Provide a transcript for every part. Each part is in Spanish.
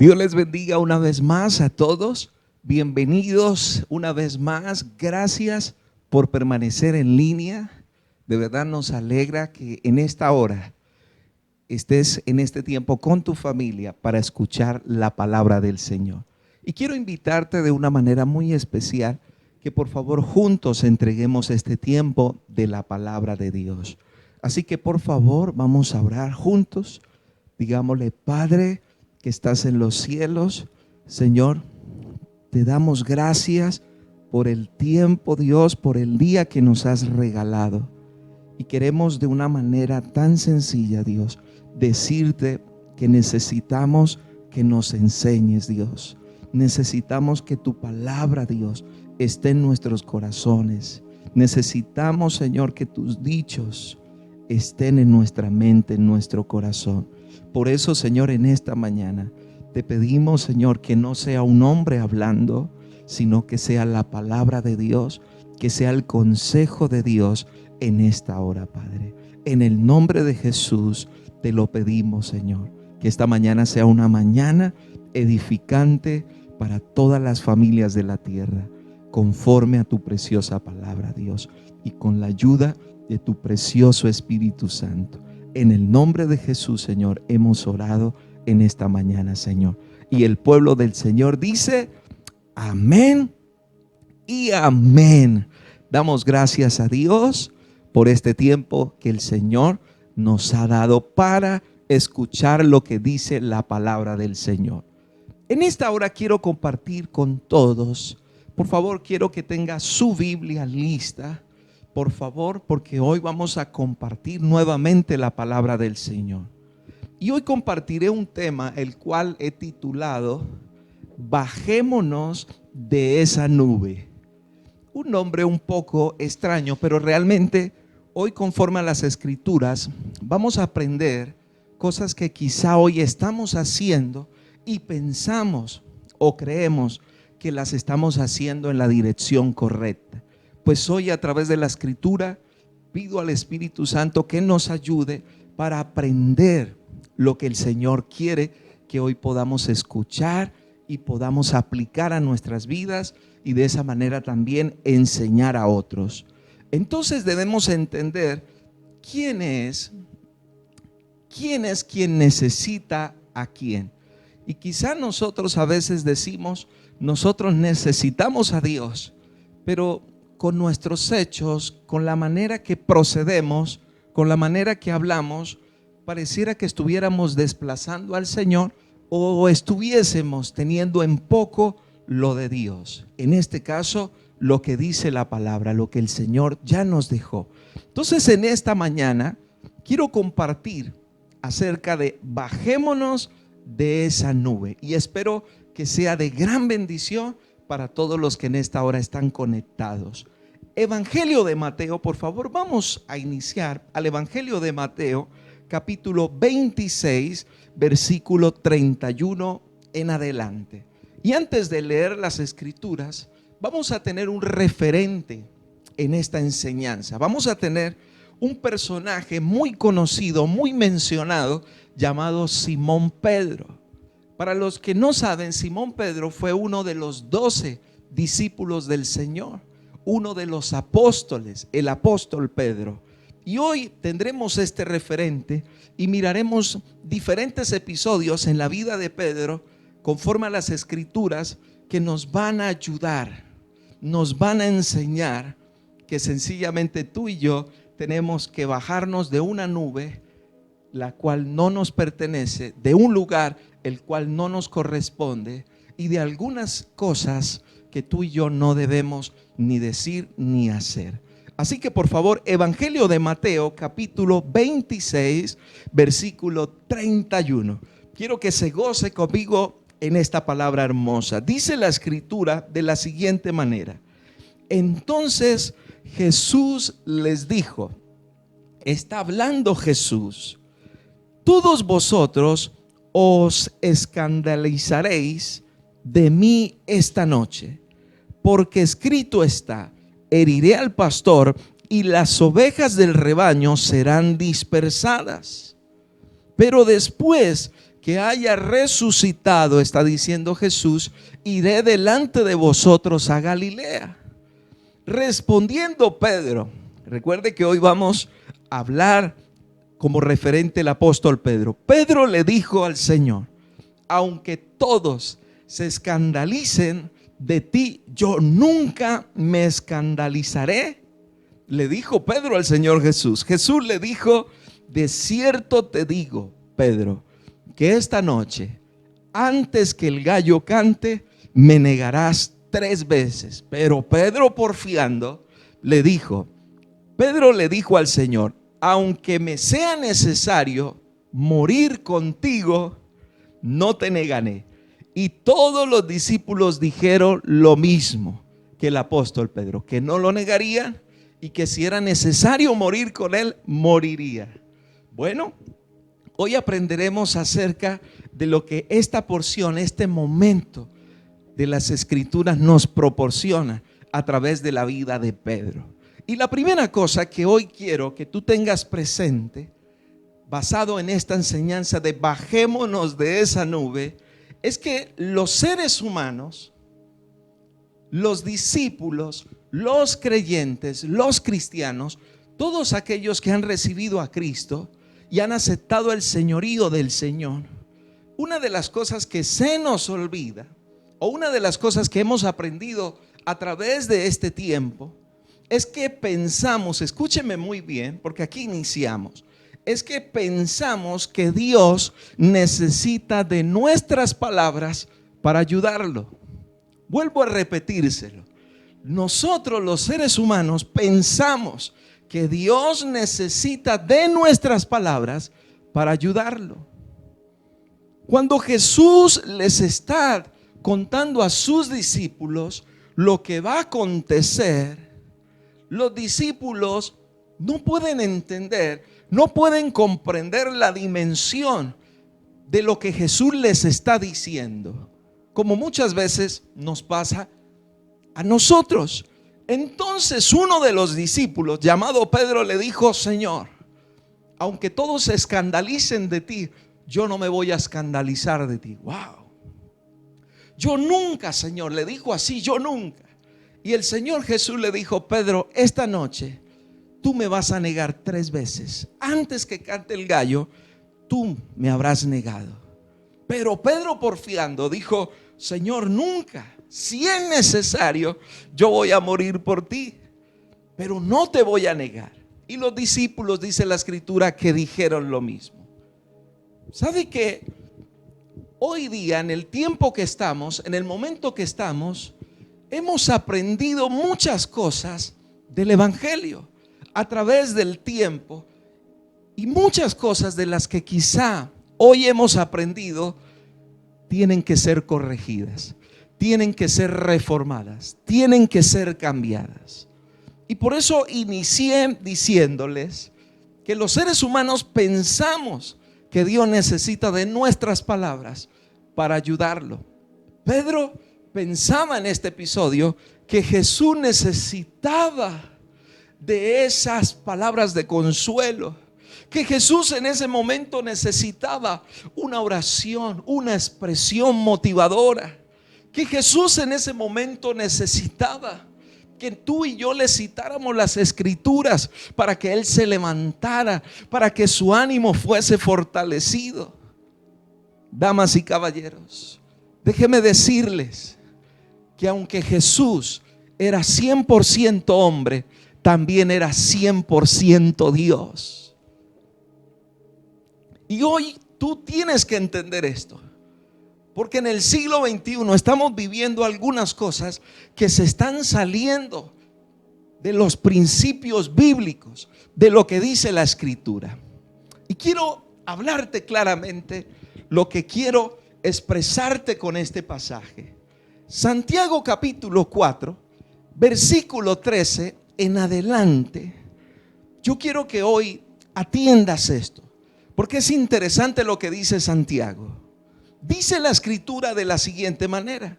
Dios les bendiga una vez más a todos. Bienvenidos una vez más. Gracias por permanecer en línea. De verdad nos alegra que en esta hora estés en este tiempo con tu familia para escuchar la palabra del Señor. Y quiero invitarte de una manera muy especial que por favor juntos entreguemos este tiempo de la palabra de Dios. Así que por favor vamos a orar juntos. Digámosle: Padre que estás en los cielos, Señor, te damos gracias por el tiempo, Dios, por el día que nos has regalado. Y queremos de una manera tan sencilla, Dios, decirte que necesitamos que nos enseñes, Dios. Necesitamos que tu palabra, Dios, esté en nuestros corazones. Necesitamos, Señor, que tus dichos estén en nuestra mente, en nuestro corazón. Por eso, Señor, en esta mañana te pedimos, Señor, que no sea un hombre hablando, sino que sea la palabra de Dios, que sea el consejo de Dios en esta hora, Padre. En el nombre de Jesús te lo pedimos, Señor, que esta mañana sea una mañana edificante para todas las familias de la tierra, conforme a tu preciosa palabra, Dios, y con la ayuda de tu precioso Espíritu Santo. En el nombre de Jesús, Señor, hemos orado en esta mañana, Señor. Y el pueblo del Señor dice: amén y amén. Damos gracias a Dios por este tiempo que el Señor nos ha dado para escuchar lo que dice la palabra del Señor. En esta hora quiero compartir con todos. Por favor, quiero que tenga su Biblia lista, por favor, porque hoy vamos a compartir nuevamente la palabra del Señor. Y hoy compartiré un tema el cual he titulado: Bajémonos de esa nube. Un nombre un poco extraño, pero realmente hoy, conforme a las Escrituras, vamos a aprender cosas que quizá hoy estamos haciendo y pensamos o creemos que las estamos haciendo en la dirección correcta. Pues hoy, a través de la Escritura, pido al Espíritu Santo que nos ayude para aprender lo que el Señor quiere que hoy podamos escuchar y podamos aplicar a nuestras vidas, y de esa manera también enseñar a otros. Entonces debemos entender quién es quien necesita a quién. Y quizá nosotros a veces decimos: nosotros necesitamos a Dios, pero con nuestros hechos, con la manera que procedemos, con la manera que hablamos, pareciera que estuviéramos desplazando al Señor o estuviésemos teniendo en poco lo de Dios. En este caso, lo que dice la palabra, lo que el Señor ya nos dejó. Entonces, en esta mañana quiero compartir acerca de bajémonos de esa nube, y espero que sea de gran bendición para todos los que en esta hora están conectados. Evangelio de Mateo, por favor, vamos a iniciar al Evangelio de Mateo, capítulo 26, versículo 31 en adelante. Y antes de leer las Escrituras, vamos a tener un referente en esta enseñanza. Vamos a tener un personaje muy conocido, muy mencionado, llamado Simón Pedro. Para los que no saben, Simón Pedro fue uno de los 12 discípulos del Señor, uno de los apóstoles, el apóstol Pedro. Y hoy tendremos este referente y miraremos diferentes episodios en la vida de Pedro, conforme a las Escrituras, que nos van a ayudar, nos van a enseñar que sencillamente tú y yo tenemos que bajarnos de una nube, la cual no nos pertenece, de un lugar el cual no nos corresponde, y de algunas cosas que tú y yo no debemos ni decir ni hacer. Así que por favor, Evangelio de Mateo, capítulo 26, versículo 31. Quiero que se goce conmigo en esta palabra hermosa. Dice la Escritura de la siguiente manera: entonces Jesús les dijo, está hablando Jesús: todos vosotros os escandalizaréis de mí esta noche, porque escrito está: heriré al pastor y las ovejas del rebaño serán dispersadas. Pero después que haya resucitado, está diciendo Jesús, iré delante de vosotros a Galilea. Respondiendo Pedro, recuerde que hoy vamos a hablar como referente el apóstol Pedro. Pedro le dijo al Señor: aunque todos se escandalicen de ti, yo nunca me escandalizaré. Le dijo Pedro al Señor Jesús. Jesús le dijo: de cierto te digo, Pedro, que esta noche, antes que el gallo cante, me negarás 3 veces. Pero Pedro, porfiando, Pedro le dijo al Señor: aunque me sea necesario morir contigo, no te negaré. Y todos los discípulos dijeron lo mismo que el apóstol Pedro, que no lo negarían y que si era necesario morir con él, moriría. Bueno, hoy aprenderemos acerca de lo que esta porción, este momento de las Escrituras nos proporciona a través de la vida de Pedro. Y la primera cosa que hoy quiero que tú tengas presente, basado en esta enseñanza de bajémonos de esa nube, es que los seres humanos, los discípulos, los creyentes, los cristianos, todos aquellos que han recibido a Cristo y han aceptado el señorío del Señor, una de las cosas que se nos olvida, o una de las cosas que hemos aprendido a través de este tiempo, es que pensamos, escúcheme muy bien, porque aquí iniciamos, es que pensamos que Dios necesita de nuestras palabras para ayudarlo. Vuelvo a repetírselo. Nosotros los seres humanos pensamos que Dios necesita de nuestras palabras para ayudarlo. Cuando Jesús les está contando a sus discípulos lo que va a acontecer, los discípulos no pueden entender, no pueden comprender la dimensión de lo que Jesús les está diciendo, como muchas veces nos pasa a nosotros. Entonces uno de los discípulos, llamado Pedro, le dijo: Señor, aunque todos se escandalicen de ti, yo no me voy a escandalizar de ti. Wow. Yo nunca, Señor, le dijo así, yo nunca. Y el Señor Jesús le dijo: Pedro, esta noche tú me vas a negar 3 veces. Antes que cante el gallo, tú me habrás negado. Pero Pedro, porfiando, dijo: Señor, nunca. Si es necesario, yo voy a morir por ti, pero no te voy a negar. Y los discípulos, dice la Escritura, que dijeron lo mismo. ¿Sabe qué? Hoy día, en el tiempo que estamos, en el momento que estamos, hemos aprendido muchas cosas del Evangelio a través del tiempo, y muchas cosas de las que quizá hoy hemos aprendido tienen que ser corregidas, tienen que ser reformadas, tienen que ser cambiadas. Y por eso inicié diciéndoles que los seres humanos pensamos que Dios necesita de nuestras palabras para ayudarlo. Pedro pensaba en este episodio que Jesús necesitaba de esas palabras de consuelo, que Jesús en ese momento necesitaba una oración, una expresión motivadora, que Jesús en ese momento necesitaba que tú y yo le citáramos las Escrituras para que Él se levantara, para que su ánimo fuese fortalecido. Damas y caballeros, déjenme decirles que aunque Jesús era 100% hombre, también era 100% Dios. Y hoy tú tienes que entender esto, porque en el siglo XXI estamos viviendo algunas cosas que se están saliendo de los principios bíblicos, de lo que dice la Escritura. Y quiero hablarte claramente lo que quiero expresarte con este pasaje. Santiago capítulo 4, versículo 13 en adelante. Yo quiero que hoy atiendas esto, porque es interesante lo que dice Santiago. Dice la Escritura de la siguiente manera: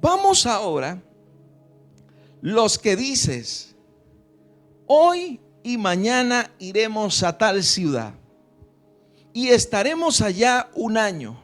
vamos ahora, los que dices, hoy y mañana iremos a tal ciudad, y estaremos allá un año,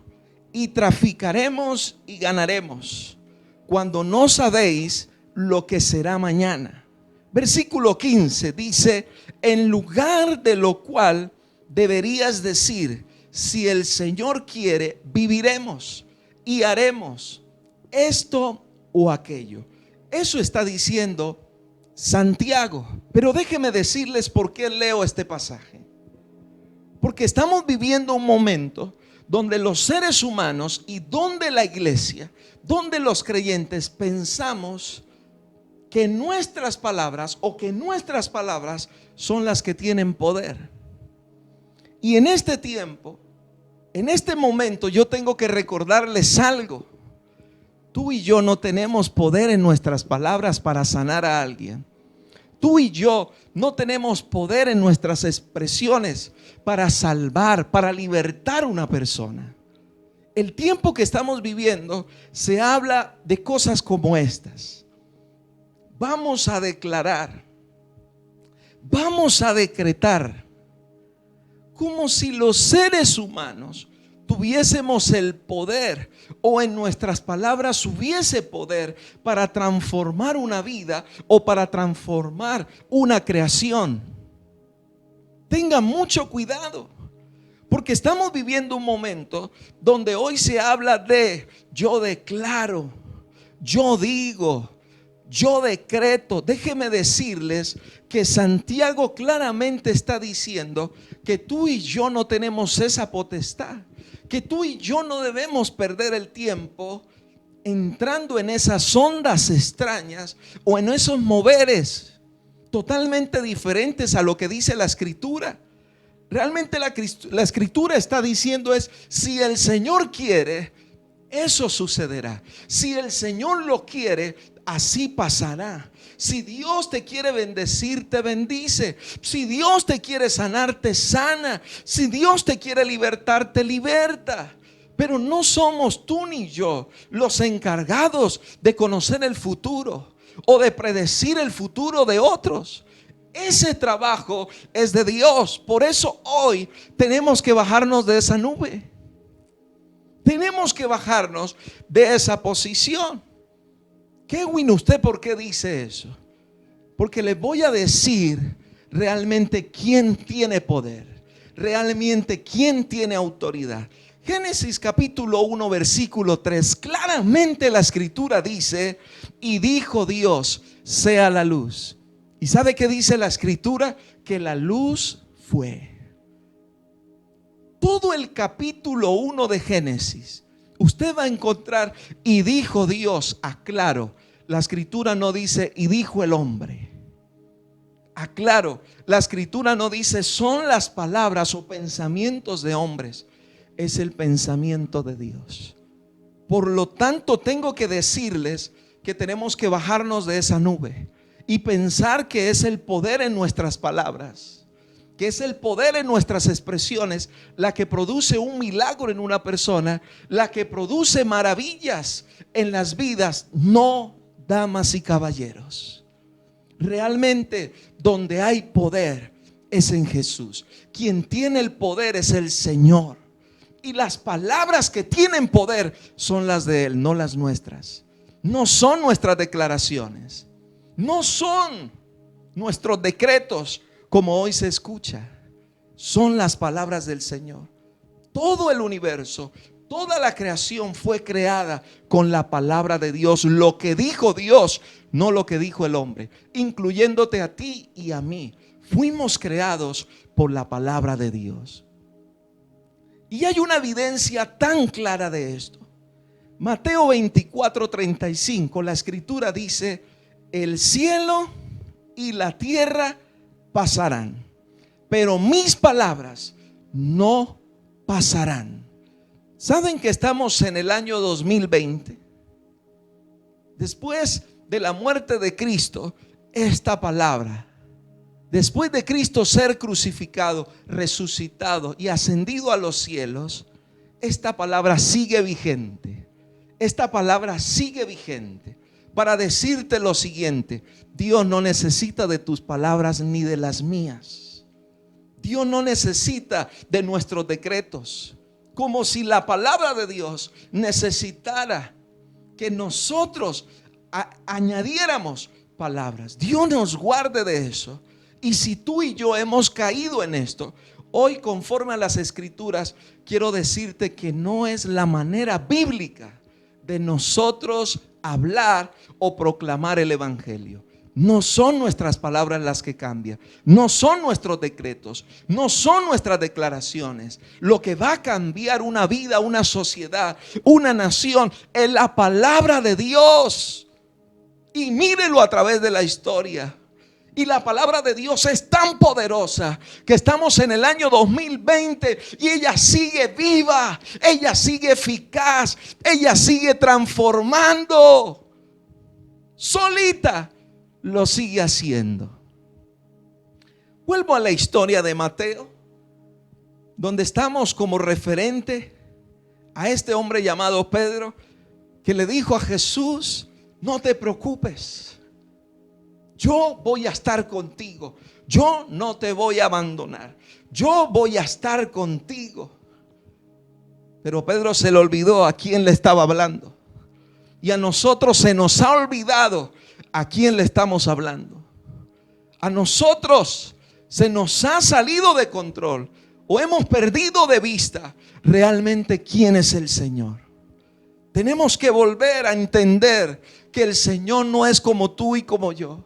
y traficaremos y ganaremos, cuando no sabéis lo que será mañana. Versículo 15 dice: en lugar de lo cual deberías decir, si el Señor quiere, viviremos y haremos esto o aquello. Eso está diciendo Santiago. Pero déjeme decirles por qué leo este pasaje. Porque estamos viviendo un momento donde los seres humanos y donde la iglesia, donde los creyentes pensamos que nuestras palabras son las que tienen poder. Y en este tiempo, en este momento, yo tengo que recordarles algo. Tú y yo no tenemos poder en nuestras palabras para sanar a alguien. Tú y yo no tenemos poder en nuestras expresiones para salvar, para libertar a una persona. El tiempo que estamos viviendo se habla de cosas como estas. Vamos a declarar, vamos a decretar, como si los seres humanos tuviésemos el poder, o en nuestras palabras hubiese poder para transformar una vida o para transformar una creación. Tenga mucho cuidado, porque estamos viviendo un momento donde hoy se habla de yo declaro, yo digo, yo decreto. Déjeme decirles que Santiago claramente está diciendo que tú y yo no tenemos esa potestad, que tú y yo no debemos perder el tiempo entrando en esas ondas extrañas o en esos moveres totalmente diferentes a lo que dice la Escritura. Realmente la Escritura está diciendo es: si el Señor quiere, eso sucederá. Si el Señor lo quiere, así pasará. Si Dios te quiere bendecir, te bendice. Si Dios te quiere sanar, te sana. Si Dios te quiere libertar, te liberta. Pero no somos tú ni yo los encargados de conocer el futuro o de predecir el futuro de otros. Ese trabajo es de Dios. Por eso hoy tenemos que bajarnos de esa nube. Tenemos que bajarnos de esa posición. Kevin, ¿usted por qué dice eso? Porque les voy a decir realmente quién tiene poder, realmente quién tiene autoridad. Génesis capítulo 1 versículo 3, claramente la Escritura dice: y dijo Dios, sea la luz. ¿Y sabe qué dice la Escritura? Que la luz fue. Todo el capítulo 1 de Génesis, usted va a encontrar y dijo Dios. Aclaro, la Escritura no dice y dijo el hombre. Aclaro, la Escritura no dice son las palabras o pensamientos de hombres. Es el pensamiento de Dios. Por lo tanto, tengo que decirles que tenemos que bajarnos de esa nube y pensar que es el poder en nuestras palabras, que es el poder en nuestras expresiones la que produce un milagro en una persona, la que produce maravillas en las vidas. No, damas y caballeros, realmente donde hay poder es en Jesús. Quien tiene el poder es el Señor, y las palabras que tienen poder son las de Él, no las nuestras. No son nuestras declaraciones, no son nuestros decretos como hoy se escucha. Son las palabras del Señor. Todo el universo, toda la creación fue creada con la palabra de Dios. Lo que dijo Dios, no lo que dijo el hombre, incluyéndote a ti y a mí. Fuimos creados por la palabra de Dios. Y hay una evidencia tan clara de esto. Mateo 24:35, la Escritura dice: el cielo y la tierra pasarán, pero mis palabras no pasarán. ¿Saben que estamos en el año 2020? Después de la muerte de Cristo, esta palabra, después de Cristo ser crucificado, resucitado y ascendido a los cielos, esta palabra sigue vigente. Esta palabra sigue vigente para decirte lo siguiente: Dios no necesita de tus palabras ni de las mías. Dios no necesita de nuestros decretos, como si la palabra de Dios necesitara que nosotros añadiéramos palabras. Dios nos guarde de eso. Y si tú y yo hemos caído en esto, hoy, conforme a las Escrituras, quiero decirte que no es la manera bíblica de nosotros hablar o proclamar el evangelio. No son nuestras palabras las que cambian, no son nuestros decretos, no son nuestras declaraciones. Lo que va a cambiar una vida, una sociedad, una nación, es la palabra de Dios. Y mírelo a través de la historia. Y la palabra de Dios es tan poderosa que estamos en el año 2020 y ella sigue viva, ella sigue eficaz, ella sigue transformando. Solita lo sigue haciendo. Vuelvo a la historia de Mateo, donde estamos como referente a este hombre llamado Pedro, que le dijo a Jesús: no te preocupes, yo voy a estar contigo, yo no te voy a abandonar, yo voy a estar contigo. Pero Pedro se le olvidó a quién le estaba hablando. Y a nosotros se nos ha olvidado a quién le estamos hablando. A nosotros se nos ha salido de control o hemos perdido de vista realmente quién es el Señor. Tenemos que volver a entender que el Señor no es como tú y como yo.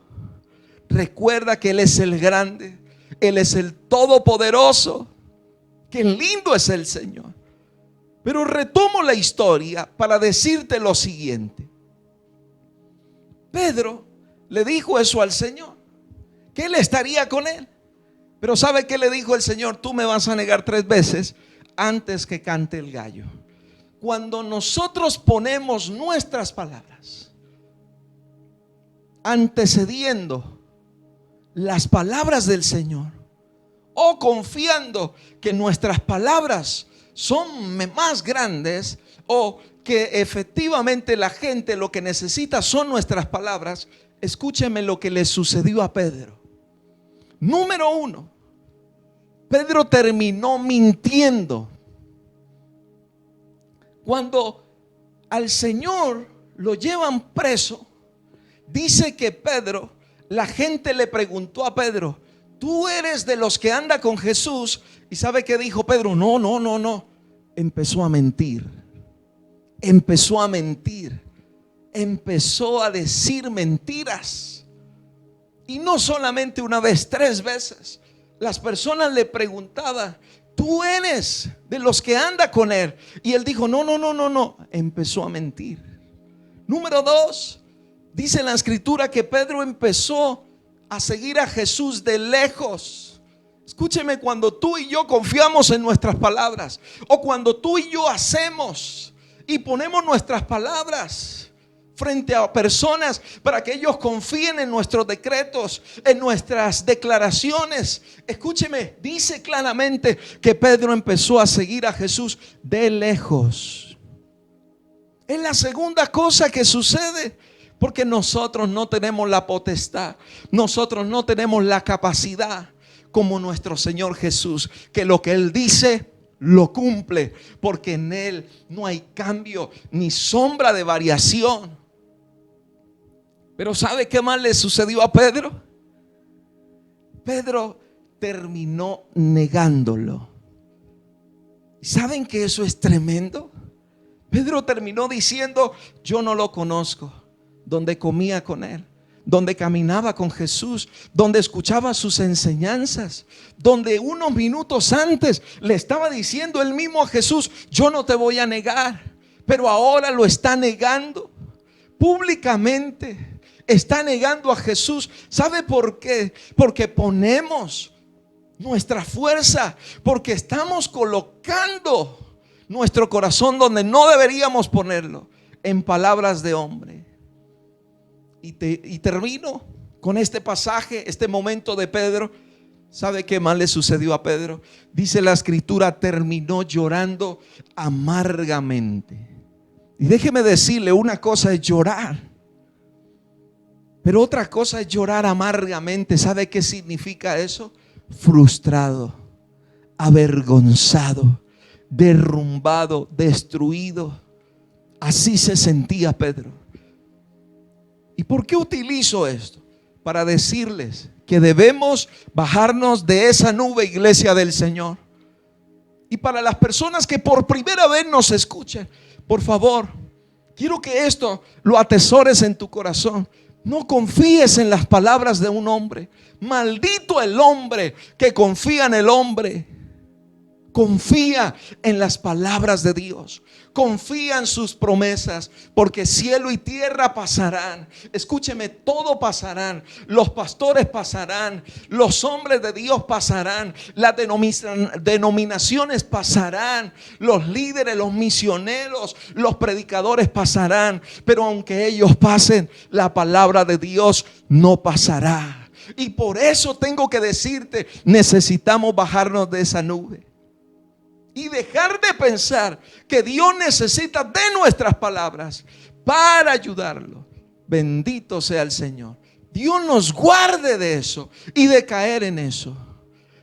Recuerda que Él es el grande, Él es el todopoderoso. Qué lindo es el Señor. Pero retomo la historia para decirte lo siguiente. Pedro le dijo eso al Señor, que Él estaría con él. Pero ¿sabe qué le dijo el Señor? Tú me vas a negar 3 veces antes que cante el gallo. Cuando nosotros ponemos nuestras palabras antecediendo las palabras del Señor, o confiando que nuestras palabras son más grandes, o que efectivamente la gente lo que necesita son nuestras palabras, escúcheme lo que le sucedió a Pedro. Número 1, Pedro terminó mintiendo. Cuando al Señor lo llevan preso, dice que Pedro, la gente le preguntó a Pedro: ¿tú eres de los que anda con Jesús? ¿Y sabe qué dijo Pedro? No. Empezó a mentir. Empezó a mentir. Empezó a decir mentiras. Y no solamente una vez, 3 veces. Las personas le preguntaban: ¿tú eres de los que anda con él? Y él dijo: no. Empezó a mentir. Número 2, dice en la Escritura que Pedro empezó a seguir a Jesús de lejos. Escúcheme, cuando tú y yo confiamos en nuestras palabras, o cuando tú y yo hacemos y ponemos nuestras palabras frente a personas para que ellos confíen en nuestros decretos, en nuestras declaraciones, escúcheme, dice claramente que Pedro empezó a seguir a Jesús de lejos. Es la segunda cosa que sucede, porque nosotros no tenemos la potestad, nosotros no tenemos la capacidad como nuestro Señor Jesús, que lo que Él dice lo cumple, porque en Él no hay cambio ni sombra de variación. Pero ¿sabe qué más le sucedió a Pedro? Pedro terminó negándolo. ¿Saben que eso es tremendo? Pedro terminó diciendo: yo no lo conozco. Donde comía con él, donde caminaba con Jesús, donde escuchaba sus enseñanzas, donde unos minutos antes le estaba diciendo él mismo a Jesús: yo no te voy a negar. Pero ahora lo está negando públicamente. Está negando a Jesús. ¿Sabe por qué? Porque ponemos nuestra fuerza, porque estamos colocando nuestro corazón donde no deberíamos ponerlo, en palabras de hombre. Y termino con este pasaje, este momento de Pedro. ¿Sabe qué más le sucedió a Pedro? Dice la Escritura: terminó llorando amargamente. Y déjeme decirle, una cosa es llorar, pero otra cosa es llorar amargamente. ¿Sabe qué significa eso? Frustrado. avergonzado, derrumbado, destruido. Así se sentía Pedro. ¿Y por qué utilizo esto? Para decirles que debemos bajarnos de esa nube, iglesia del Señor. Y para las personas que por primera vez nos escuchan, por favor, quiero que esto lo atesores en tu corazón. No confíes en las palabras de un hombre. Maldito el hombre que confía en el hombre. Confía en las palabras de Dios. Confía en sus promesas, porque cielo y tierra pasarán. Escúcheme, todo pasarán. Los pastores pasarán, los hombres de Dios pasarán, las denominaciones pasarán, los líderes, los misioneros, los predicadores pasarán. Pero aunque ellos pasen, la palabra de Dios no pasará. Y por eso tengo que decirte, necesitamos bajarnos de esa nube y dejar de pensar que Dios necesita de nuestras palabras para ayudarlo. Bendito sea el Señor. Dios nos guarde de eso y de caer en eso.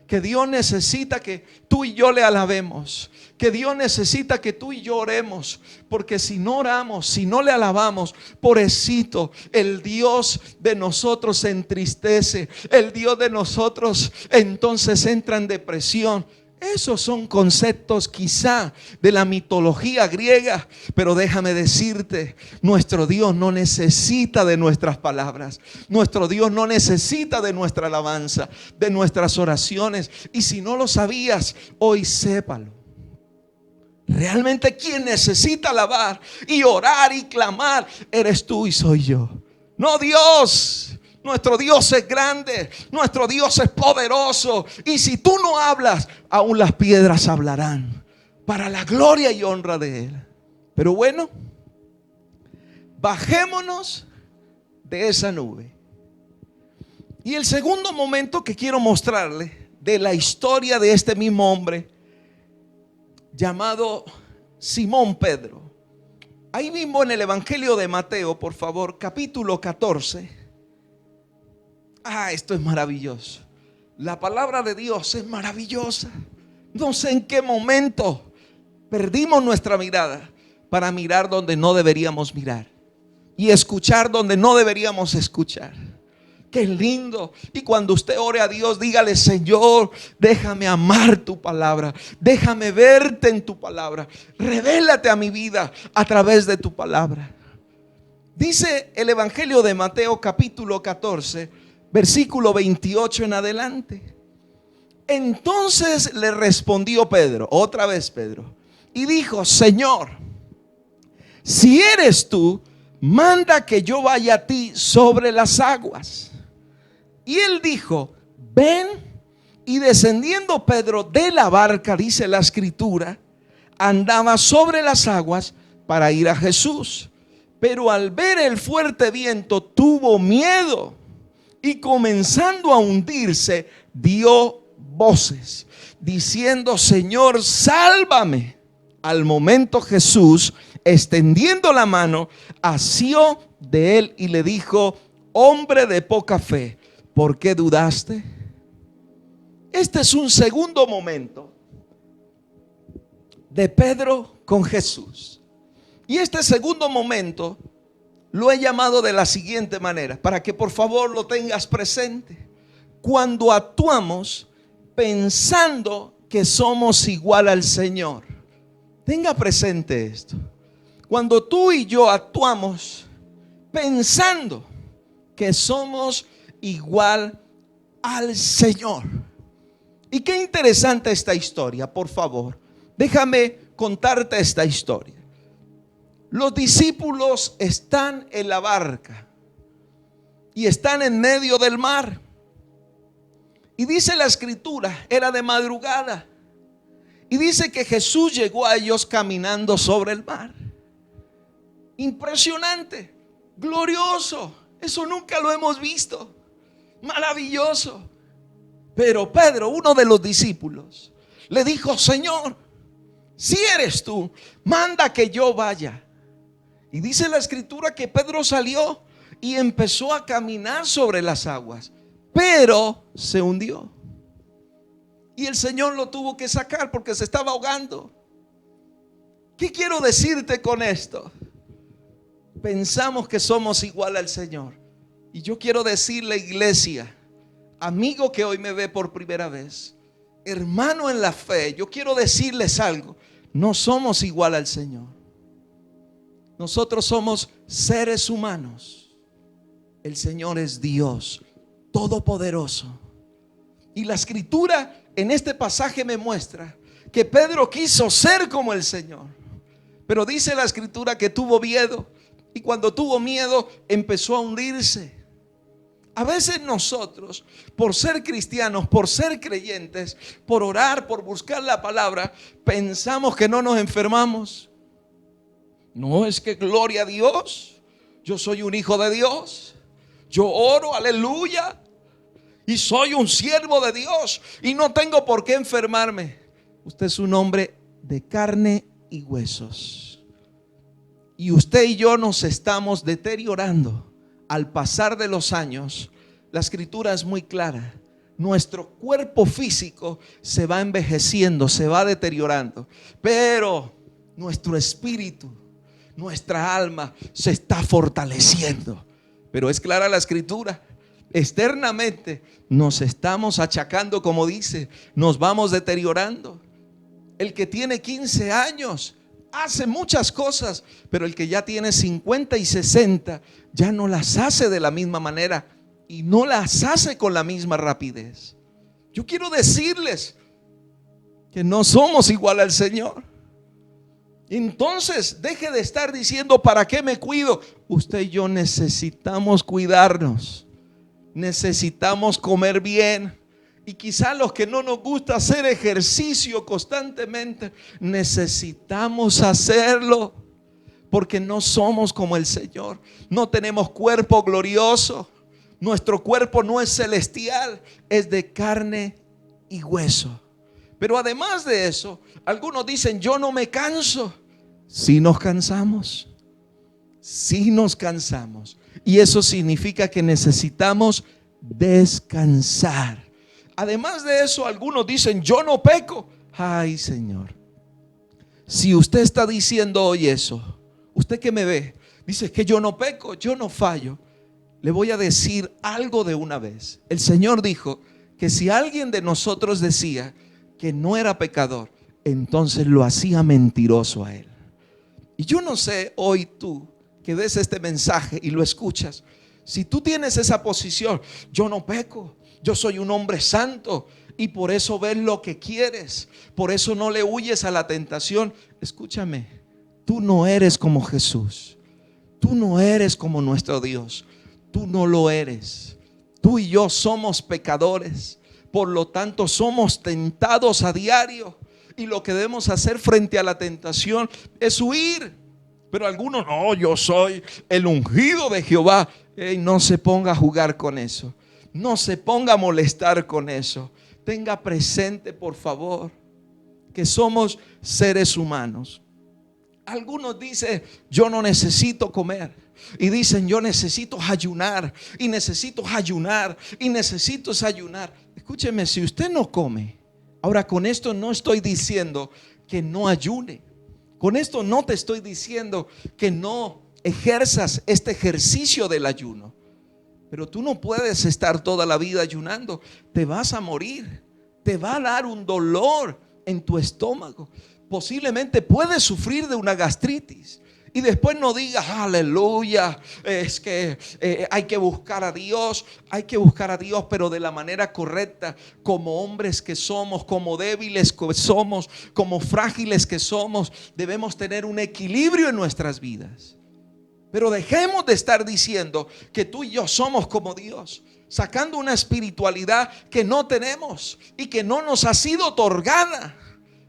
Que Dios necesita que tú y yo le alabemos. Que Dios necesita que tú y yo oremos. Porque si no oramos, si no le alabamos, pobrecito, el Dios de nosotros se entristece. El Dios de nosotros entonces entra en depresión. Esos son conceptos quizá de la mitología griega, pero déjame decirte, nuestro Dios no necesita de nuestras palabras. Nuestro Dios no necesita de nuestra alabanza, de nuestras oraciones. Y si no lo sabías, hoy sépalo. Realmente quien necesita alabar y orar y clamar eres tú y soy yo. No Dios. Nuestro Dios es grande, nuestro Dios es poderoso. Y si tú no hablas, aún las piedras hablarán para la gloria y honra de Él. Pero bueno, bajémonos de esa nube. Y el segundo momento que quiero mostrarle de la historia de este mismo hombre llamado Simón Pedro. Ahí mismo en el Evangelio de Mateo, por favor, capítulo 14. Esto es maravilloso. La palabra de Dios es maravillosa. No sé en qué momento perdimos nuestra mirada para mirar donde no deberíamos mirar y escuchar donde no deberíamos escuchar. Qué lindo. Y cuando usted ore a Dios, dígale: Señor, déjame amar tu palabra, déjame verte en tu palabra, revélate a mi vida a través de tu palabra. Dice el Evangelio de Mateo capítulo 14, versículo 28 en adelante. Entonces le respondió Pedro, otra vez Pedro, y dijo: Señor, si eres tú, manda que yo vaya a ti sobre las aguas. Y él dijo: ven. Y descendiendo Pedro de la barca, dice la escritura, andaba sobre las aguas para ir a Jesús. Pero al ver el fuerte viento tuvo miedo y comenzando a hundirse dio voces diciendo: Señor, sálvame. Al momento Jesús, extendiendo la mano, asió de él y le dijo: hombre de poca fe, ¿por qué dudaste? Este es un segundo momento de Pedro con Jesús. Y este segundo momento lo he llamado de la siguiente manera, para que por favor lo tengas presente. Cuando actuamos pensando que somos igual al Señor. Tenga presente esto. Cuando tú y yo actuamos pensando que somos igual al Señor. Y qué interesante esta historia, por favor. Déjame contarte esta historia. Los discípulos están en la barca y están en medio del mar. Y dice la escritura, era de madrugada. Y dice que Jesús llegó a ellos caminando sobre el mar. Impresionante, glorioso. Eso nunca lo hemos visto. Maravilloso. Pero Pedro, uno de los discípulos, le dijo: Señor, si eres tú, manda que yo vaya. Y dice la escritura que Pedro salió y empezó a caminar sobre las aguas, pero se hundió. Y el Señor lo tuvo que sacar porque se estaba ahogando. ¿Qué quiero decirte con esto? Pensamos que somos igual al Señor. Y yo quiero decirle, iglesia, amigo que hoy me ve por primera vez, hermano en la fe, yo quiero decirles algo. No somos igual al Señor. Nosotros somos seres humanos. El Señor es Dios todopoderoso. Y la escritura en este pasaje me muestra que Pedro quiso ser como el Señor. Pero dice la escritura que tuvo miedo. Y cuando tuvo miedo empezó a hundirse. A veces nosotros, por ser cristianos, por ser creyentes, por orar, por buscar la palabra, pensamos que no nos enfermamos. No, es que gloria a Dios, yo soy un hijo de Dios, yo oro, aleluya, y soy un siervo de Dios y no tengo por qué enfermarme. Usted es un hombre de carne y huesos, y usted y yo nos estamos deteriorando. Al pasar de los años, la escritura es muy clara. Nuestro cuerpo físico se va envejeciendo, se va deteriorando, pero nuestro espíritu, nuestra alma se está fortaleciendo. Pero es clara la escritura. Externamente nos estamos achacando, como dice, nos vamos deteriorando. El que tiene 15 años hace muchas cosas, pero el que ya tiene 50 y 60 ya no las hace de la misma manera y no las hace con la misma rapidez. Yo quiero decirles que no somos igual al Señor. Entonces deje de estar diciendo ¿para qué me cuido? Usted y yo necesitamos cuidarnos, necesitamos comer bien. Y quizá los que no nos gusta hacer ejercicio constantemente, necesitamos hacerlo, porque no somos como el Señor. No tenemos cuerpo glorioso. Nuestro cuerpo no es celestial, es de carne y hueso. Pero además de eso, algunos dicen yo no me canso. Sí nos cansamos. Sí nos cansamos. Y eso significa que necesitamos descansar. Además de eso, algunos dicen yo no peco. Ay, Señor, si usted está diciendo hoy eso, usted que me ve, dice que yo no peco, yo no fallo, le voy a decir algo de una vez. El Señor dijo que si alguien de nosotros decía que no era pecador, entonces lo hacía mentiroso a él. Y yo no sé hoy tú que ves este mensaje y lo escuchas, si tú tienes esa posición, yo no peco, yo soy un hombre santo, y por eso ves lo que quieres, por eso no le huyes a la tentación. Escúchame, tú no eres como Jesús, tú no eres como nuestro Dios, tú no lo eres. Tú y yo somos pecadores, por lo tanto somos tentados a diario, y lo que debemos hacer frente a la tentación es huir. Pero algunos, no, yo soy el ungido de Jehová. No se ponga a jugar con eso, no se ponga a molestar con eso. Tenga presente, por favor, que somos seres humanos. Algunos dicen yo no necesito comer, y dicen yo necesito ayunar, y necesito ayunar, y necesito ayunar. Escúcheme, si usted no come, ahora con esto no estoy diciendo que no ayune, con esto no te estoy diciendo que no ejerzas este ejercicio del ayuno. Pero tú no puedes estar toda la vida ayunando, te vas a morir, te va a dar un dolor en tu estómago, posiblemente puedes sufrir de una gastritis. Y después no digas aleluya, es que hay que buscar a Dios, pero de la manera correcta, como hombres que somos, como débiles que somos, como frágiles que somos, debemos tener un equilibrio en nuestras vidas. Pero dejemos de estar diciendo que tú y yo somos como Dios, sacando una espiritualidad que no tenemos y que no nos ha sido otorgada.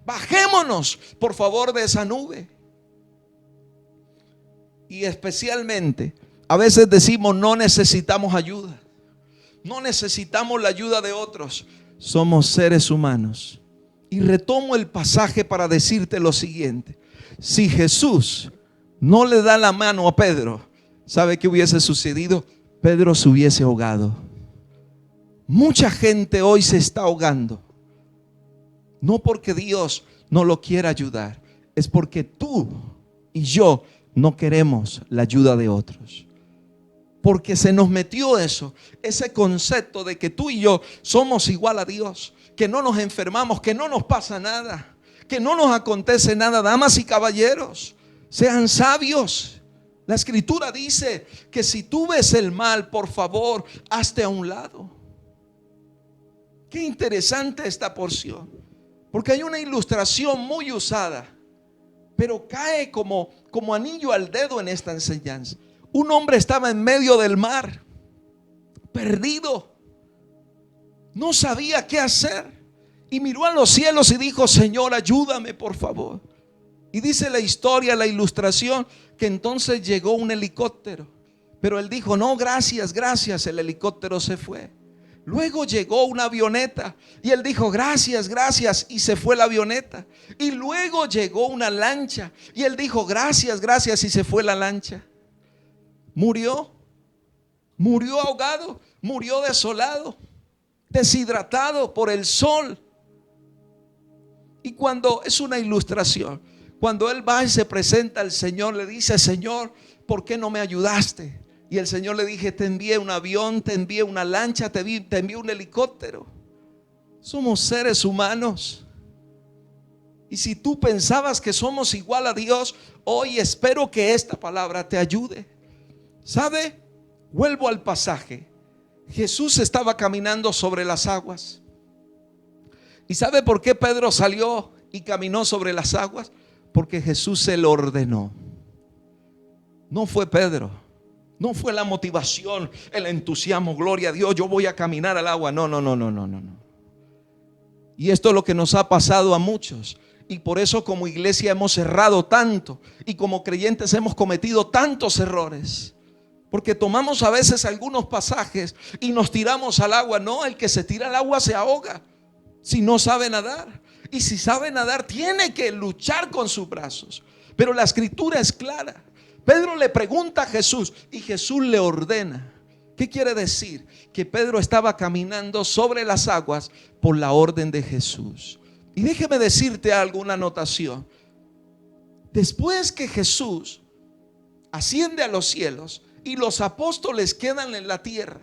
Bajémonos, por favor, de esa nube. Y especialmente, a veces decimos no necesitamos ayuda, no necesitamos la ayuda de otros. Somos seres humanos. Y retomo el pasaje para decirte lo siguiente: si Jesús no le da la mano a Pedro, ¿sabe qué hubiese sucedido? Pedro se hubiese ahogado. Mucha gente hoy se está ahogando No porque Dios no lo quiera ayudar, es porque tú y yo no queremos la ayuda de otros. Porque se nos metió ese concepto de que tú y yo somos igual a Dios, que no nos enfermamos, que no nos pasa nada, que no nos acontece nada. Damas y caballeros, sean sabios. La escritura dice que si tú ves el mal, por favor, hazte a un lado. Qué interesante esta porción, porque hay una ilustración muy usada, pero cae como anillo al dedo en esta enseñanza. Un hombre estaba en medio del mar, perdido, no sabía qué hacer, y miró a los cielos y dijo: Señor, ayúdame, por favor. Y dice la historia, la ilustración, que entonces llegó un helicóptero, pero él dijo: no, gracias, gracias. El helicóptero se fue. Luego llegó una avioneta y él dijo: gracias, gracias, y se fue la avioneta. Y luego llegó una lancha y él dijo: gracias, gracias, y se fue la lancha. Murió ahogado, murió desolado, deshidratado por el sol. Y cuando es una ilustración, cuando él va y se presenta al Señor, le dice: Señor, ¿por qué no me ayudaste? Y el Señor le dije: te envié un avión, te envié una lancha, te envié un helicóptero. Somos seres humanos. Y si tú pensabas que somos igual a Dios, hoy espero que esta palabra te ayude. ¿Sabe? Vuelvo al pasaje. Jesús estaba caminando sobre las aguas. ¿Y sabe por qué Pedro salió y caminó sobre las aguas? Porque Jesús se lo ordenó. No fue Pedro, no fue la motivación, el entusiasmo, gloria a Dios, yo voy a caminar al agua. No. Y esto es lo que nos ha pasado a muchos. Y por eso como iglesia hemos errado tanto, y como creyentes hemos cometido tantos errores. Porque tomamos a veces algunos pasajes y nos tiramos al agua. No, el que se tira al agua se ahoga si no sabe nadar. Y si sabe nadar, tiene que luchar con sus brazos. Pero la escritura es clara. Pedro le pregunta a Jesús y Jesús le ordena. ¿Qué quiere decir? Que Pedro estaba caminando sobre las aguas por la orden de Jesús. Y déjeme decirte algo, una anotación. Después que Jesús asciende a los cielos y los apóstoles quedan en la tierra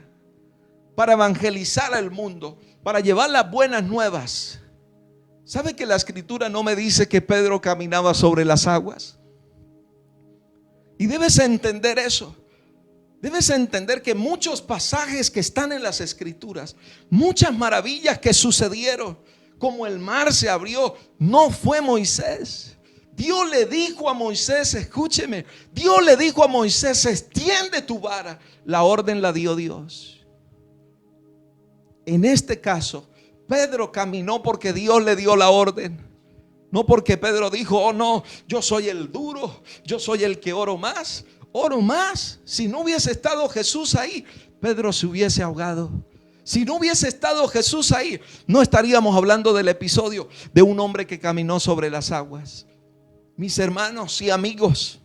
para evangelizar al mundo, para llevar las buenas nuevas, ¿sabe que la escritura no me dice que Pedro caminaba sobre las aguas? Y debes entender eso. Debes entender que muchos pasajes que están en las escrituras, muchas maravillas que sucedieron, como el mar se abrió, no fue Moisés. Dios le dijo a Moisés, escúcheme, Dios le dijo a Moisés: extiende tu vara. La orden la dio Dios. En este caso, Pedro caminó porque Dios le dio la orden. No porque Pedro dijo: oh no, yo soy el duro, yo soy el que oro más. Oro más. Si no hubiese estado Jesús ahí, Pedro se hubiese ahogado. Si no hubiese estado Jesús ahí, no estaríamos hablando del episodio de un hombre que caminó sobre las aguas. Mis hermanos y amigos,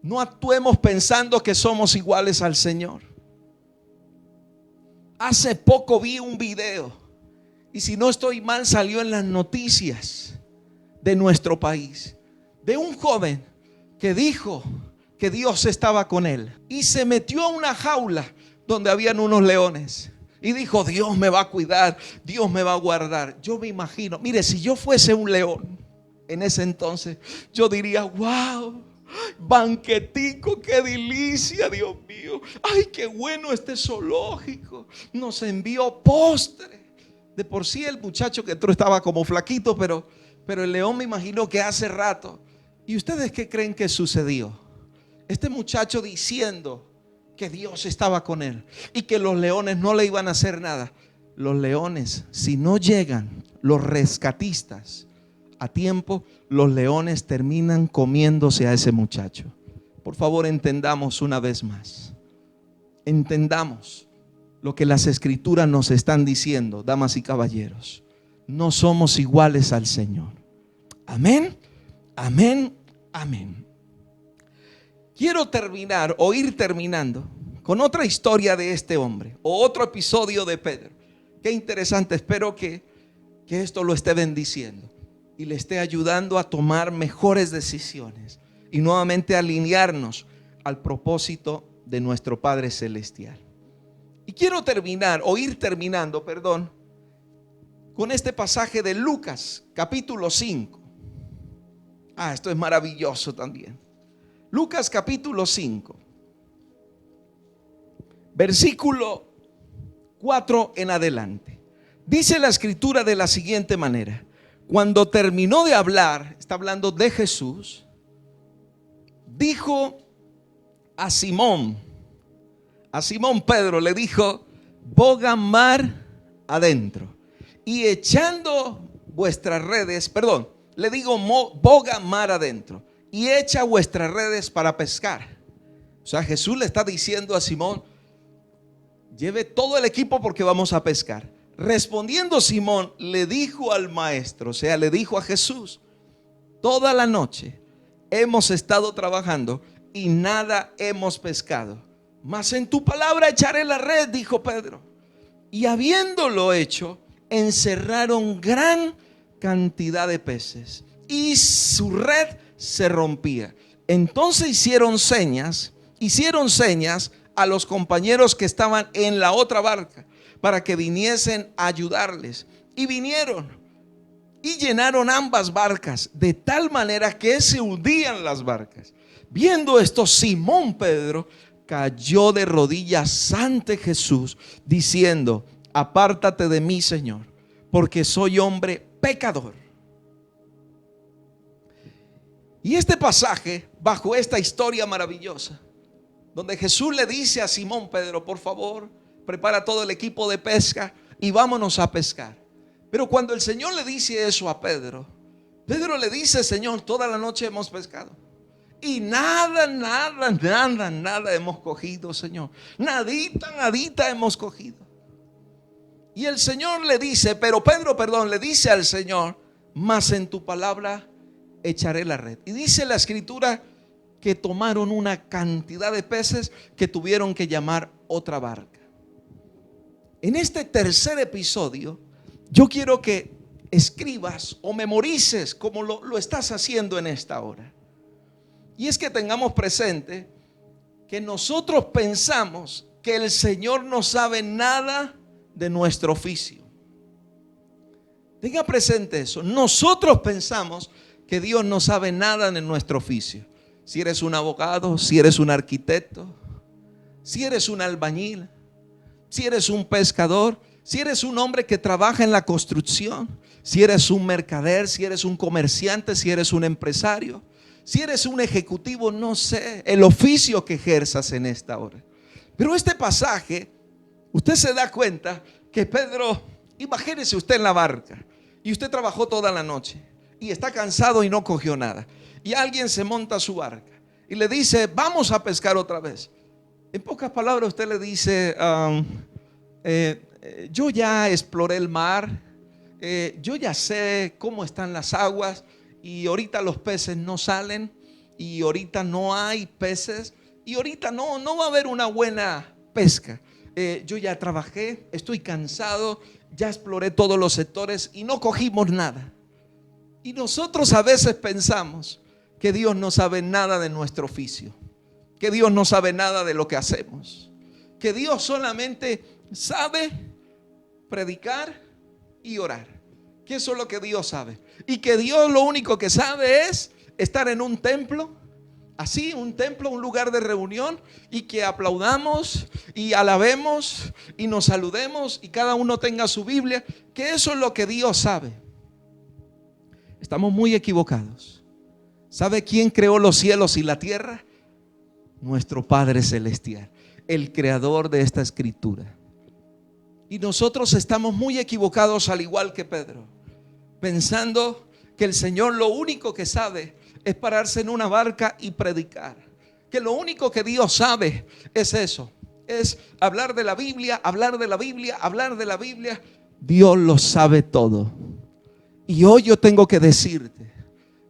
no actuemos pensando que somos iguales al Señor. Hace poco vi un video, y si no estoy mal, salió en las noticias de nuestro país, de un joven que dijo que Dios estaba con él y se metió a una jaula donde habían unos leones y dijo: Dios me va a cuidar, Dios me va a guardar. Yo me imagino, mire, si yo fuese un león en ese entonces, yo diría: wow, banquetico, qué delicia, Dios mío. Ay, qué bueno este zoológico. Nos envió postre. De por sí el muchacho que entró estaba como flaquito, pero el león me imagino que hace rato. ¿Y ustedes qué creen que sucedió? Este muchacho diciendo que Dios estaba con él y que los leones no le iban a hacer nada. Los leones, si no llegan los rescatistas a tiempo, los leones terminan comiéndose a ese muchacho. Por favor, entendamos una vez más. Entendamos lo que las escrituras nos están diciendo, damas y caballeros. No somos iguales al Señor. Amén, amén, amén. Quiero terminar o ir terminando con otra historia de este hombre o otro episodio de Pedro. Qué interesante. Espero que que esto lo esté bendiciendo y le esté ayudando a tomar mejores decisiones y nuevamente alinearnos al propósito de nuestro Padre Celestial. Y quiero ir terminando, con este pasaje de Lucas, capítulo 5. Esto es maravilloso también. Lucas capítulo 5, versículo 4 en adelante. Dice la escritura de la siguiente manera: cuando terminó de hablar, está hablando de Jesús, dijo a Simón Pedro, le dijo: boga mar adentro y echando vuestras redes, boga mar adentro y echa vuestras redes para pescar. O sea, Jesús le está diciendo a Simón: lleve todo el equipo porque vamos a pescar. Respondiendo Simón, le dijo al maestro, o sea, le dijo a Jesús: toda la noche hemos estado trabajando y nada hemos pescado, mas en tu palabra echaré la red, dijo Pedro. Y habiéndolo hecho, encerraron gran cantidad de peces y su red se rompía. Entonces hicieron señas a los compañeros que estaban en la otra barca para que viniesen a ayudarles. Y vinieron y llenaron ambas barcas de tal manera que se hundían las barcas. Viendo esto, Simón Pedro cayó de rodillas ante Jesús, diciendo: apártate de mí, Señor, porque soy hombre pecador. Y este pasaje, bajo esta historia maravillosa, donde Jesús le dice a Simón Pedro: por favor, prepara todo el equipo de pesca y vámonos a pescar. Pero cuando el Señor le dice eso a Pedro, Pedro le dice: Señor, toda la noche hemos pescado y nada hemos cogido, Señor. Nadita hemos cogido. Y el Señor le dice, pero Pedro, le dice al Señor: mas en tu palabra echaré la red. Y dice la escritura que tomaron una cantidad de peces que tuvieron que llamar otra barca. En este tercer episodio, yo quiero que escribas o memorices como lo estás haciendo en esta hora. Y es que tengamos presente que nosotros pensamos que el Señor no sabe nada de nuestro oficio. Tenga presente eso. Nosotros pensamos que Dios no sabe nada de nuestro oficio. Si eres un abogado, si eres un arquitecto, si eres un albañil, si eres un pescador, si eres un hombre que trabaja en la construcción, si eres un mercader, si eres un comerciante, si eres un empresario, si eres un ejecutivo, no sé el oficio que ejerzas en esta hora. Pero este pasaje, usted se da cuenta que Pedro, imagínese usted en la barca y usted trabajó toda la noche y está cansado y no cogió nada. Y alguien se monta a su barca y le dice: vamos a pescar otra vez. En pocas palabras usted le dice: yo ya exploré el mar, yo ya sé cómo están las aguas y ahorita los peces no salen y ahorita no hay peces y ahorita no va a haber una buena pesca. Yo ya trabajé, estoy cansado, ya exploré todos los sectores y no cogimos nada. Y nosotros a veces pensamos que Dios no sabe nada de nuestro oficio, que Dios no sabe nada de lo que hacemos, que Dios solamente sabe predicar y orar, que eso es lo que Dios sabe, y que Dios lo único que sabe es estar en un templo, así, un templo, un lugar de reunión, y que aplaudamos y alabemos y nos saludemos y cada uno tenga su Biblia, que eso es lo que Dios sabe. Estamos muy equivocados. ¿Sabe quién creó los cielos y la tierra? Nuestro Padre Celestial, el creador de esta escritura. Y nosotros estamos muy equivocados, al igual que Pedro, pensando que el Señor lo único que sabe es pararse en una barca y predicar, que lo único que Dios sabe es eso, es hablar de la Biblia, hablar de la Biblia, hablar de la Biblia. Dios lo sabe todo. Y hoy yo tengo que decirte: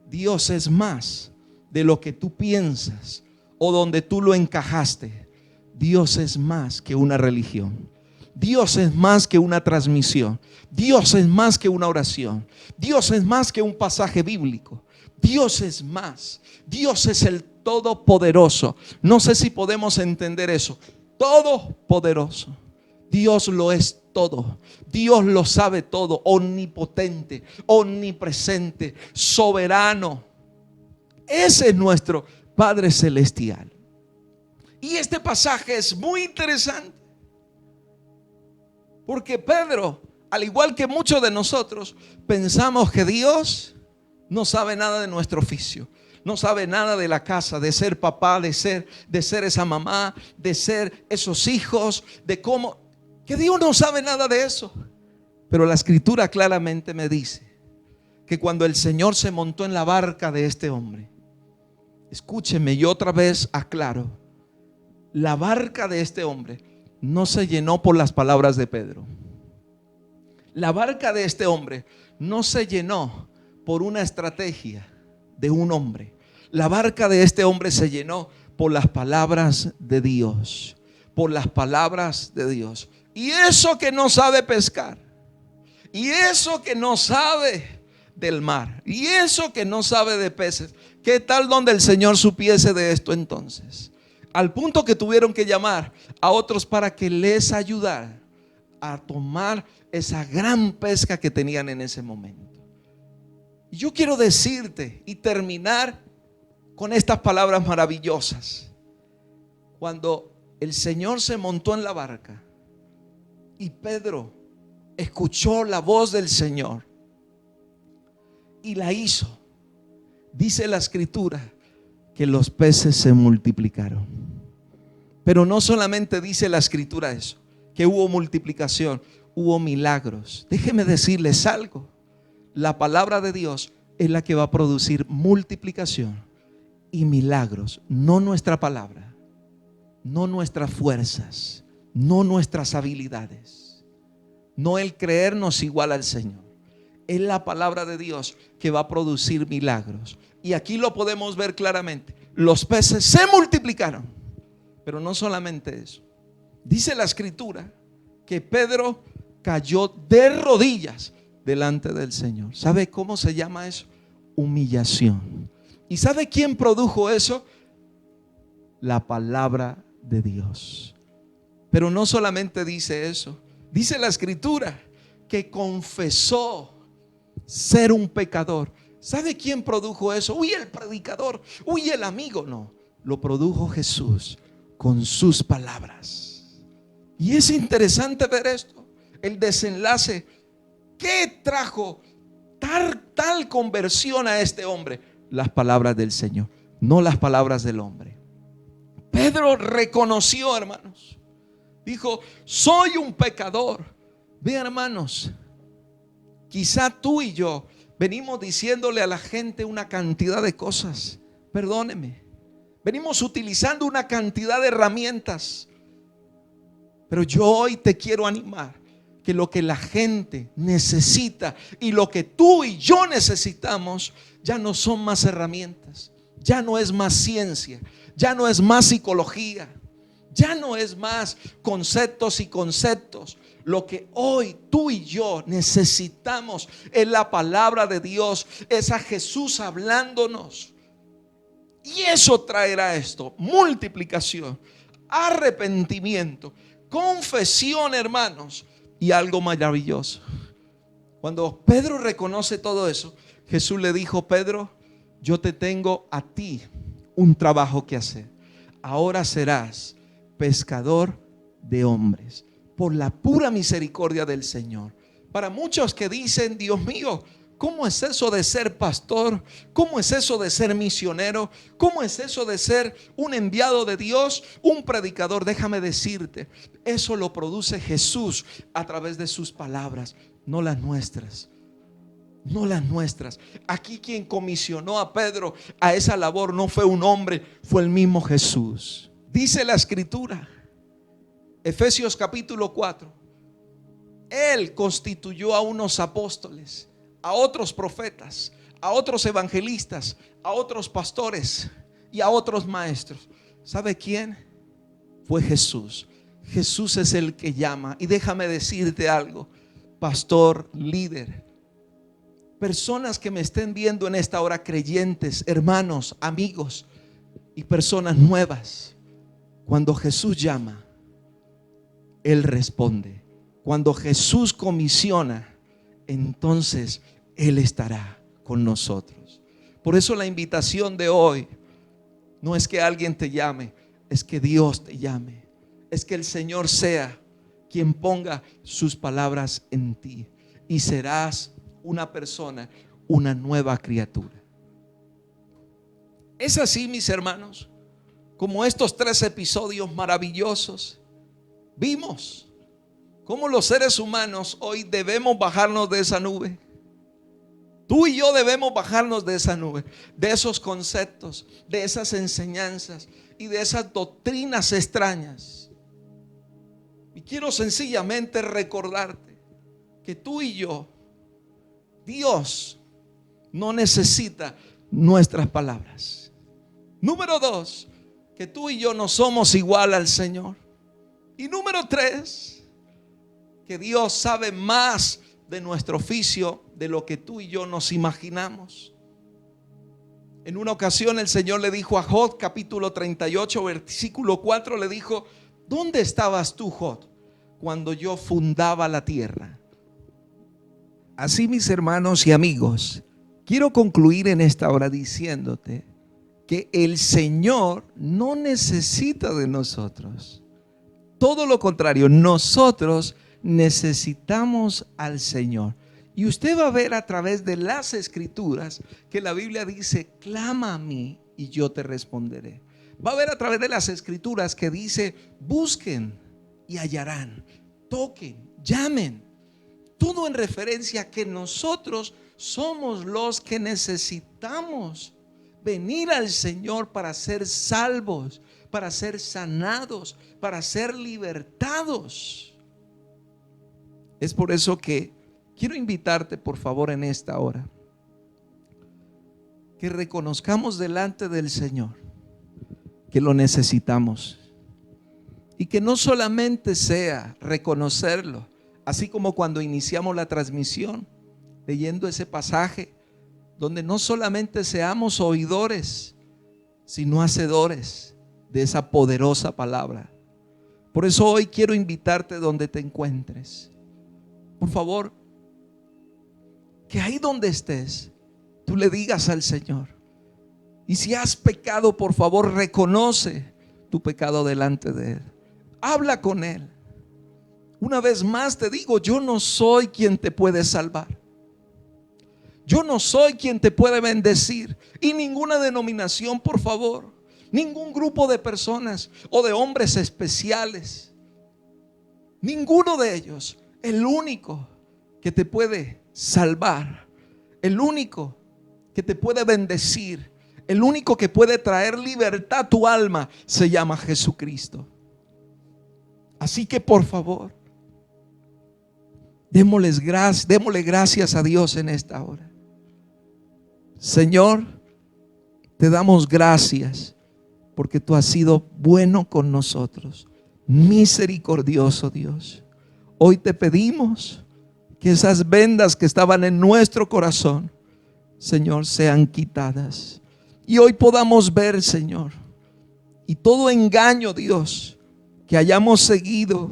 Dios es más de lo que tú piensas o donde tú lo encajaste. Dios es más que una religión. Dios es más que una transmisión. Dios es más que una oración. Dios es más que un pasaje bíblico. Dios es más. Dios es el Todopoderoso. No sé si podemos entender eso. Todopoderoso. Dios lo es todo. Dios lo sabe todo. Omnipotente, omnipresente, soberano. Ese es nuestro Padre Celestial. Y este pasaje es muy interesante, porque Pedro, al igual que muchos de nosotros, pensamos que Dios no sabe nada de nuestro oficio, no sabe nada de la casa, de ser papá, de ser esa mamá, de ser esos hijos, de cómo, que Dios no sabe nada de eso. Pero la Escritura claramente me dice que cuando el Señor se montó en la barca de este hombre, escúcheme, yo otra vez aclaro, la barca de este hombre no se llenó por las palabras de Pedro. La barca de este hombre no se llenó por una estrategia de un hombre. La barca de este hombre se llenó por las palabras de Dios. Por las palabras de Dios. Y eso que no sabe pescar. Y eso que no sabe del mar. Y eso que no sabe de peces. ¿Qué tal donde el Señor supiese de esto entonces? Al punto que tuvieron que llamar a otros para que les ayudaran a tomar esa gran pesca que tenían en ese momento. Y yo quiero decirte y terminar con estas palabras maravillosas. Cuando el Señor se montó en la barca y Pedro escuchó la voz del Señor y la hizo, dice la Escritura que los peces se multiplicaron. Pero no solamente dice la Escritura eso, que hubo multiplicación, hubo milagros. Déjeme decirles algo. La palabra de Dios es la que va a producir multiplicación y milagros. No nuestra palabra, no nuestras fuerzas, no nuestras habilidades, no el creernos igual al Señor. Es la palabra de Dios que va a producir milagros. Y aquí lo podemos ver claramente. Los peces se multiplicaron. Pero no solamente eso. Dice la Escritura que Pedro cayó de rodillas delante del Señor. ¿Sabe cómo se llama eso? Humillación. ¿Y sabe quién produjo eso? La palabra de Dios. Pero no solamente dice eso. Dice la Escritura que confesó ser un pecador. ¿Sabe quién produjo eso? Uy, el predicador, uy, el amigo. No, lo produjo Jesús con sus palabras. Y es interesante ver esto, el desenlace. ¿Qué trajo tal conversión a este hombre? Las palabras del Señor, no las palabras del hombre. Pedro reconoció, hermanos, dijo: soy un pecador. Vean, hermanos, quizá tú y yo venimos diciéndole a la gente una cantidad de cosas. Perdóneme. Venimos utilizando una cantidad de herramientas. Pero yo hoy te quiero animar que lo que la gente necesita y lo que tú y yo necesitamos ya no son más herramientas, ya no es más ciencia, ya no es más psicología, ya no es más conceptos y conceptos. Lo que hoy tú y yo necesitamos es la palabra de Dios, es a Jesús hablándonos. Y eso traerá esto: multiplicación, arrepentimiento, confesión, hermanos, y algo maravilloso. Cuando Pedro reconoce todo eso, Jesús le dijo: Pedro, yo te tengo a ti un trabajo que hacer. Ahora serás pescador de hombres, por la pura misericordia del Señor. Para muchos que dicen: Dios mío, ¿cómo es eso de ser pastor? ¿Cómo es eso de ser misionero? ¿Cómo es eso de ser un enviado de Dios, un predicador? Déjame decirte, eso lo produce Jesús a través de sus palabras, no las nuestras. No las nuestras. Aquí quien comisionó a Pedro a esa labor no fue un hombre, fue el mismo Jesús. Dice la Escritura, Efesios capítulo 4, Él constituyó a unos apóstoles, a otros profetas, a otros evangelistas, a otros pastores y a otros maestros. ¿Sabe quién? Fue Jesús. Jesús es el que llama. Y déjame decirte algo, pastor, líder, personas que me estén viendo en esta hora, creyentes, hermanos, amigos y personas nuevas. Cuando Jesús llama, Él responde. Cuando Jesús comisiona, entonces Él estará con nosotros. Por eso la invitación de hoy no es que alguien te llame, es que Dios te llame. Es que el Señor sea quien ponga sus palabras en ti y serás una persona, una nueva criatura. Es así, mis hermanos, como estos 3 episodios maravillosos vimos cómo los seres humanos hoy debemos bajarnos de esa nube. Tú y yo debemos bajarnos de esa nube, de esos conceptos, de esas enseñanzas y de esas doctrinas extrañas. Y quiero sencillamente recordarte que tú y yo, Dios no necesita nuestras palabras. Número 2, que tú y yo no somos igual al Señor. Y número 3, que Dios sabe más de nuestro oficio de lo que tú y yo nos imaginamos. En una ocasión el Señor le dijo a Job, capítulo 38, versículo 4, le dijo: ¿dónde estabas tú, Job, cuando yo fundaba la tierra? Así, mis hermanos y amigos, quiero concluir en esta hora diciéndote que el Señor no necesita de nosotros. Todo lo contrario, nosotros necesitamos al Señor. Y usted va a ver a través de las Escrituras que la Biblia dice: clama a mí y yo te responderé. Va a ver a través de las Escrituras que dice: busquen y hallarán, toquen, llamen. Todo en referencia a que nosotros somos los que necesitamos venir al Señor para ser salvos, para ser sanados, para ser libertados. Es por eso que quiero invitarte, por favor, en esta hora, que reconozcamos delante del Señor que lo necesitamos. Y que no solamente sea reconocerlo, así como cuando iniciamos la transmisión, leyendo ese pasaje, donde no solamente seamos oidores, sino hacedores de esa poderosa palabra. Por eso hoy quiero invitarte donde te encuentres. Por favor, que ahí donde estés, tú le digas al Señor. Y si has pecado, por favor, reconoce tu pecado delante de Él. Habla con Él. Una vez más te digo, yo no soy quien te puede salvar. Yo no soy quien te puede bendecir. Y ninguna denominación, por favor, ningún grupo de personas o de hombres especiales, ninguno de ellos. El único que te puede salvar, el único que te puede bendecir, el único que puede traer libertad a tu alma, se llama Jesucristo. Así que por favor, démosle gracias a Dios en esta hora. Señor, te damos gracias porque tú has sido bueno con nosotros, misericordioso Dios. Hoy te pedimos que esas vendas que estaban en nuestro corazón, Señor, sean quitadas. Y hoy podamos ver, Señor, y todo engaño, Dios, que hayamos seguido,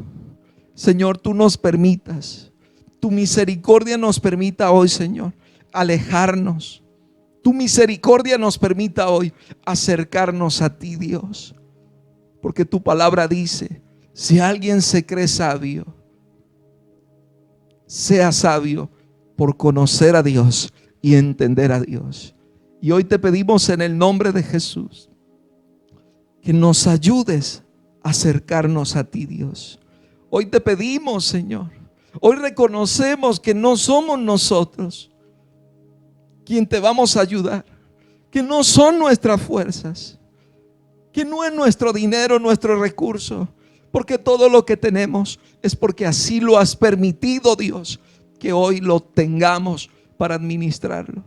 Señor, tú nos permitas, tu misericordia nos permita hoy, Señor, alejarnos. Tu misericordia nos permita hoy acercarnos a ti, Dios. Porque tu palabra dice: si alguien se cree sabio, sea sabio por conocer a Dios y entender a Dios. Y hoy te pedimos en el nombre de Jesús que nos ayudes a acercarnos a ti, Dios. Hoy te pedimos, Señor, hoy reconocemos que no somos nosotros quien te vamos a ayudar, que no son nuestras fuerzas, que no es nuestro dinero, nuestro recurso, porque todo lo que tenemos es porque así lo has permitido, Dios, que hoy lo tengamos para administrarlo.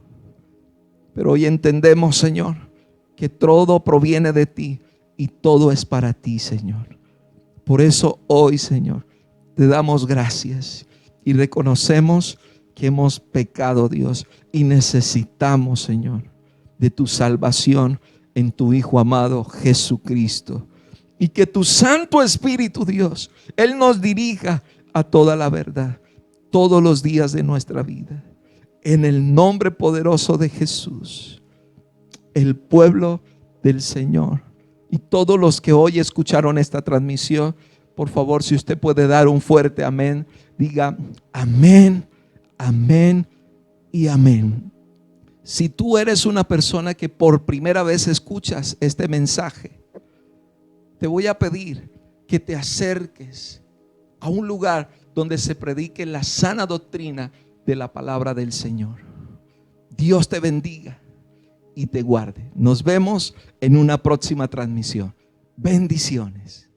Pero hoy entendemos, Señor, que todo proviene de ti y todo es para ti, Señor. Por eso hoy, Señor, te damos gracias y reconocemos que hemos pecado, Dios, y necesitamos, Señor, de tu salvación en tu Hijo amado Jesucristo. Y que tu Santo Espíritu, Dios, Él nos dirija a toda la verdad todos los días de nuestra vida. En el nombre poderoso de Jesús, el pueblo del Señor y todos los que hoy escucharon esta transmisión, por favor, si usted puede dar un fuerte amén, diga amén, amén y amén. Si tú eres una persona que por primera vez escuchas este mensaje, te voy a pedir que te acerques a un lugar donde se predique la sana doctrina de la palabra del Señor. Dios te bendiga y te guarde. Nos vemos en una próxima transmisión. Bendiciones.